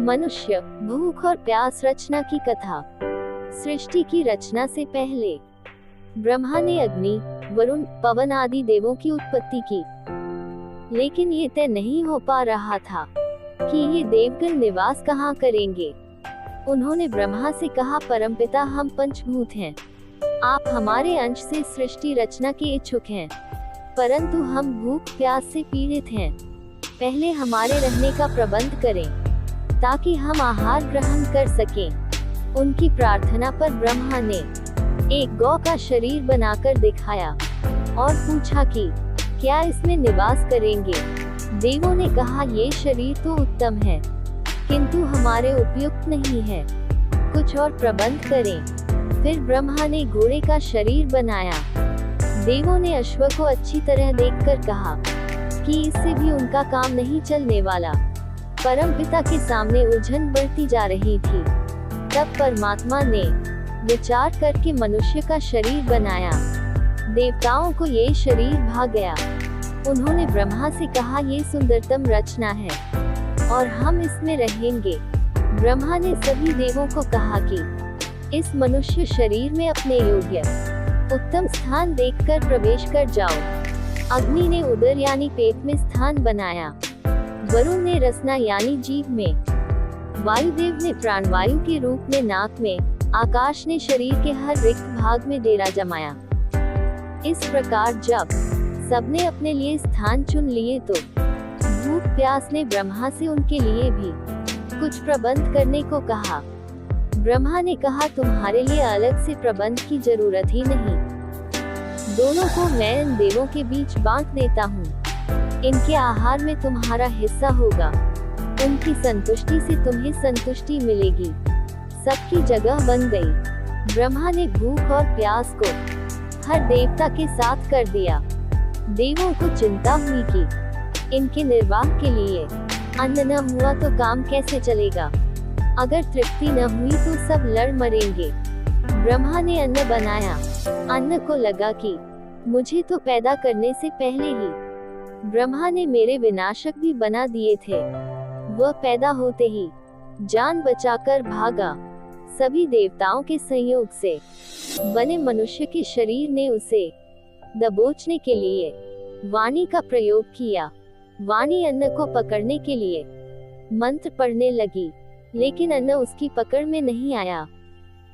मनुष्य, भूख और प्यास रचना की कथा। सृष्टि की रचना से पहले ब्रह्मा ने अग्नि, वरुण, पवन आदि देवों की उत्पत्ति की, लेकिन ये तय नहीं हो पा रहा था कि ये देवगण निवास कहाँ करेंगे। उन्होंने ब्रह्मा से कहा, परमपिता, हम पंचभूत हैं, आप हमारे अंश से सृष्टि रचना के इच्छुक हैं, परंतु हम भूख प्यास से पीड़ित हैं। पहले हमारे रहने का प्रबंध करें ताकि हम आहार ग्रहण कर सकें। उनकी प्रार्थना पर ब्रह्मा ने एक गौ का शरीर बनाकर दिखाया और पूछा कि क्या इसमें निवास करेंगे। देवों ने कहा, ये शरीर तो उत्तम है, किंतु हमारे उपयुक्त नहीं है, कुछ और प्रबंध करें। फिर ब्रह्मा ने घोड़े का शरीर बनाया। देवों ने अश्व को अच्छी तरह देखकर कहा कि इससे भी उनका काम नहीं चलने वाला। परमपिता के सामने उलझन बढ़ती जा रही थी। तब परमात्मा ने विचार करके मनुष्य का शरीर बनाया। देवताओं को ये शरीर भा गया। उन्होंने ब्रह्मा से कहा, ये सुंदरतम रचना है और हम इसमें रहेंगे। ब्रह्मा ने सभी देवों को कहा कि इस मनुष्य शरीर में अपने योग्य उत्तम स्थान देखकर प्रवेश कर जाओ। अग्नि ने उदर यानी पेट में स्थान बनाया। वरुण ने रसना यानी जीभ में, वायुदेव ने प्राणवायु के रूप में नाक में, आकाश ने शरीर के हर रिक्त भाग में डेरा जमाया। इस प्रकार जब सबने अपने लिए स्थान चुन लिए तो भूख प्यास ने ब्रह्मा से उनके लिए भी कुछ प्रबंध करने को कहा। ब्रह्मा ने कहा, तुम्हारे लिए अलग से प्रबंध की जरूरत ही नहीं, दोनों को मैं इन देवों के बीच बांट देता हूँ। इनके आहार में तुम्हारा हिस्सा होगा, उनकी संतुष्टि से तुम्हें संतुष्टि मिलेगी। सबकी जगह बन गई। ब्रह्मा ने भूख और प्यास को हर देवता के साथ कर दिया। देवों को चिंता हुई कि इनके निर्वाह के लिए अन्न न हुआ तो काम कैसे चलेगा। अगर तृप्ति न हुई तो सब लड़ मरेंगे। ब्रह्मा ने अन्न बनाया। अन्न को लगा कि मुझे तो पैदा करने से पहले ही ब्रह्मा ने मेरे विनाशक भी बना दिए थे। वह पैदा होते ही जान बचाकर भागा। सभी देवताओं के संयोग से बने मनुष्य के शरीर ने उसे दबोचने के लिए वाणी का प्रयोग किया। वाणी अन्न को पकड़ने के लिए मंत्र पढ़ने लगी, लेकिन अन्न उसकी पकड़ में नहीं आया।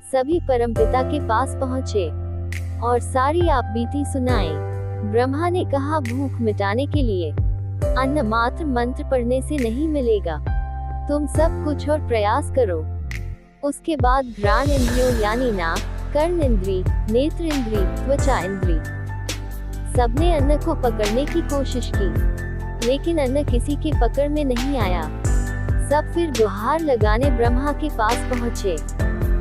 सभी परमपिता के पास पहुँचे और सारी आपबीती सुनाई। ब्रह्मा ने कहा, भूख मिटाने के लिए अन्न मात्र मंत्र पढ़ने से नहीं मिलेगा, तुम सब कुछ और प्रयास करो। उसके बाद घ्राण इंद्रियों यानी नाक, कर्ण इंद्री, नेत्र इंद्री, त्वचा इंद्री, सबने अन्न को पकड़ने की कोशिश की, लेकिन अन्न किसी के पकड़ में नहीं आया। सब फिर गुहार लगाने ब्रह्मा के पास पहुँचे।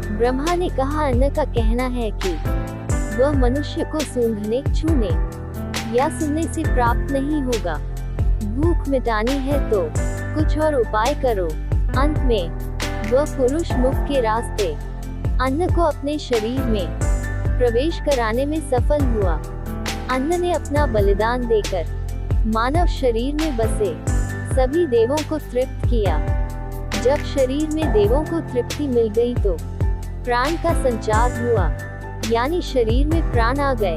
ब्रह्मा ने कहा, अन्न का कहना है कि वह मनुष्य को सूंघने, छूने या सुनने से प्राप्त नहीं होगा। भूख मिटानी है तो कुछ और उपाय करो। अंत में वह पुरुष मुख के रास्ते अन्न को अपने शरीर में प्रवेश कराने में सफल हुआ। अन्न ने अपना बलिदान देकर मानव शरीर में बसे सभी देवों को तृप्त किया। जब शरीर में देवों को तृप्ति मिल गई तो प्राण का संचार हुआ, यानी शरीर में प्राण आ गए।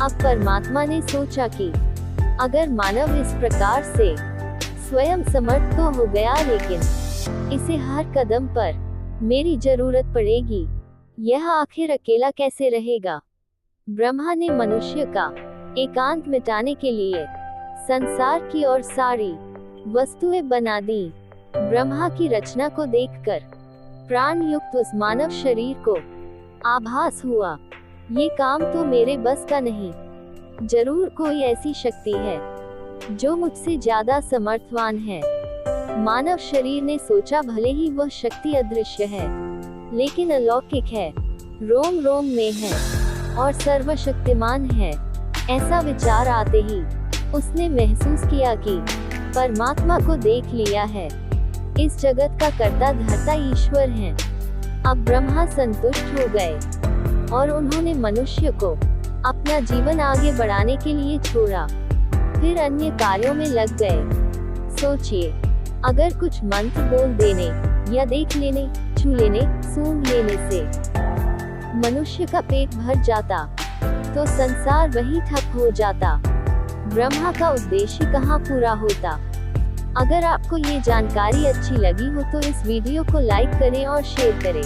अब परमात्मा ने सोचा कि अगर मानव इस प्रकार से स्वयं समर्थ तो हो गया, लेकिन इसे हर कदम पर मेरी जरूरत पड़ेगी, यह आखिर अकेला कैसे रहेगा। ब्रह्मा ने मनुष्य का एकांत मिटाने के लिए संसार की और सारी वस्तुएं बना दी। ब्रह्मा की रचना को देखकर प्राण युक्त उस मानव शरीर को आभास हुआ, ये काम तो मेरे बस का नहीं, जरूर कोई ऐसी शक्ति है जो मुझसे ज्यादा समर्थवान है। मानव शरीर ने सोचा, भले ही वह शक्ति अदृश्य है, लेकिन अलौकिक है, रोम रोम में है और सर्वशक्तिमान है। ऐसा विचार आते ही उसने महसूस किया कि परमात्मा को देख लिया है, इस जगत का कर्ता धर्ता ईश्वर है। अब ब्रह्मा संतुष्ट हो गए और उन्होंने मनुष्य को अपना जीवन आगे बढ़ाने के लिए छोड़ा। फिर अन्य कार्यों में लग गए। सोचिए, अगर कुछ मंत्र बोल देने या देख लेने, छू लेने, सूंघ लेने से मनुष्य का पेट भर जाता तो संसार वहीं ठप हो जाता, ब्रह्मा का उद्देश्य कहाँ पूरा होता। अगर आपको ये जानकारी अच्छी लगी हो तो इस वीडियो को लाइक करें और शेयर करें।